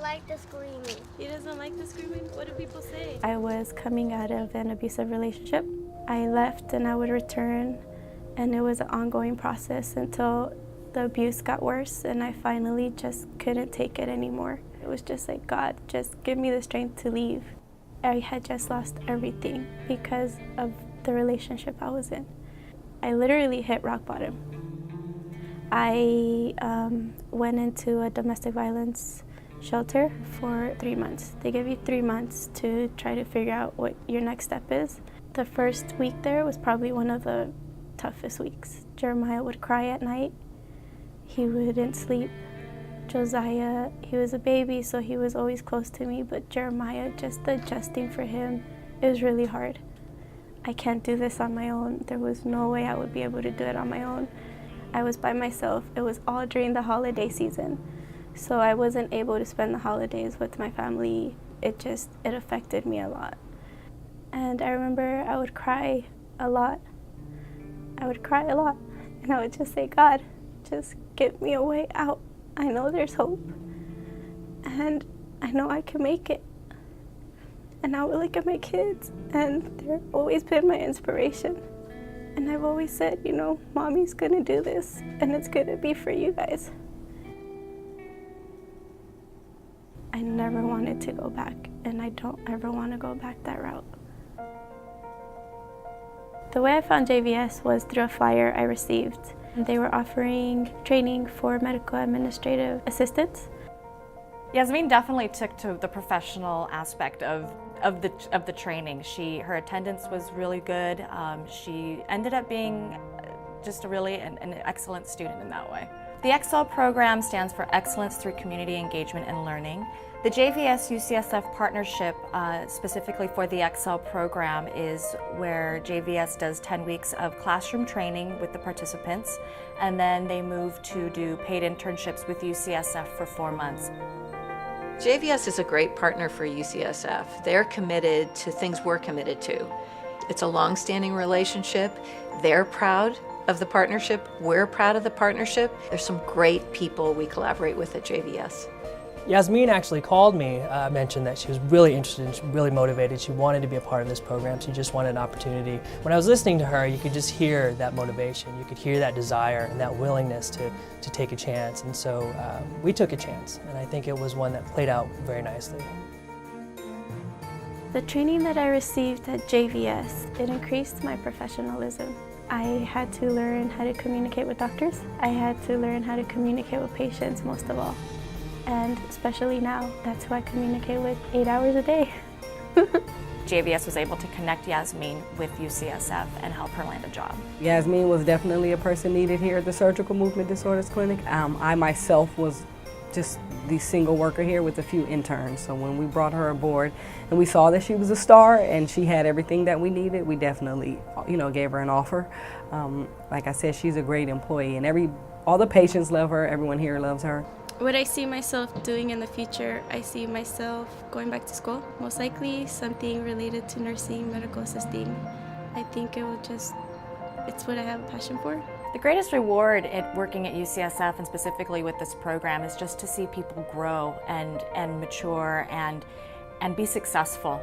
like the screaming. He doesn't like the screaming? What do people say? I was coming out of an abusive relationship. I left and I would return, and it was an ongoing process until the abuse got worse and I finally just couldn't take it anymore. It was just like, God, just give me the strength to leave. I had just lost everything because of the relationship I was in. I literally hit rock bottom. I went into a domestic violence shelter for 3 months. They give you 3 months to try to figure out what your next step is. The first week there was probably one of the toughest weeks. Jeremiah would cry at night. He wouldn't sleep. Josiah, he was a baby, so he was always close to me, but Jeremiah, just adjusting for him, it was really hard. I can't do this on my own. There was no way I would be able to do it on my own. I was by myself. It was all during the holiday season, so I wasn't able to spend the holidays with my family. It affected me a lot. And I remember I would cry a lot. I would cry a lot, and I would just say, God, just get me a way out. I know there's hope, and I know I can make it. And I would look at my kids, and they've always been my inspiration. And I've always said, you know, Mommy's gonna do this, and it's gonna be for you guys. I never wanted to go back, and I don't ever want to go back that route. The way I found JVS was through a flyer I received. They were offering training for medical administrative assistants. Yasmin definitely took to the professional aspect of the training. Her attendance was really good. She ended up being just an excellent student in that way. The EXCEL program stands for Excellence Through Community Engagement and Learning. The JVS-UCSF partnership, specifically for the EXCEL program, is where JVS does 10 weeks of classroom training with the participants, and then they move to do paid internships with UCSF for 4 months. JVS is a great partner for UCSF. They're committed to things we're committed to. It's a long-standing relationship. They're proud of the partnership. We're proud of the partnership. There's some great people we collaborate with at JVS. Yasmin actually called me, mentioned that she was really interested and really motivated. She wanted to be a part of this program. She just wanted an opportunity. When I was listening to her, you could just hear that motivation. You could hear that desire and that willingness to take a chance. And so we took a chance, and I think it was one that played out very nicely. The training that I received at JVS, it increased my professionalism. I had to learn how to communicate with doctors. I had to learn how to communicate with patients most of all. And especially now, that's who I communicate with 8 hours a day. JVS was able to connect Yasmin with UCSF and help her land a job. Yasmin was definitely a person needed here at the Surgical Movement Disorders Clinic. I myself was just the single worker here with a few interns. So when we brought her aboard and we saw that she was a star and she had everything that we needed, we definitely, gave her an offer. Like I said, she's a great employee, and all the patients love her, everyone here loves her. What I see myself doing in the future, I see myself going back to school. Most likely something related to nursing, medical assisting. I think it's what I have a passion for. The greatest reward at working at UCSF, and specifically with this program, is just to see people grow and mature and be successful.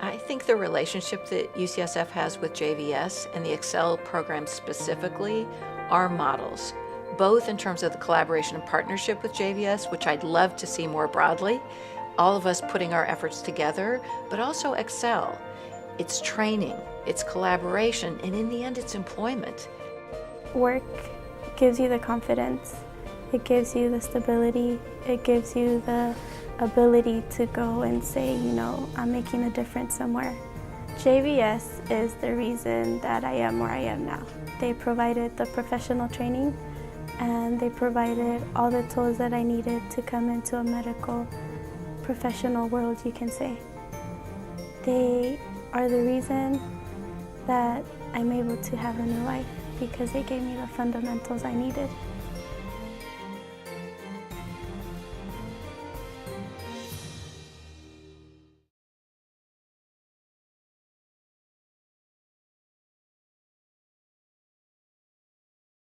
I think the relationship that UCSF has with JVS and the EXCEL program specifically are models, both in terms of the collaboration and partnership with JVS, which I'd love to see more broadly, all of us putting our efforts together, but also EXCEL. It's training, it's collaboration, and in the end, it's employment. Work gives you the confidence, it gives you the stability, it gives you the ability to go and say, I'm making a difference somewhere. JVS is the reason that I am where I am now. They provided the professional training, and they provided all the tools that I needed to come into a medical professional world, you can say. They are the reason that I'm able to have a new life, because they gave me the fundamentals I needed.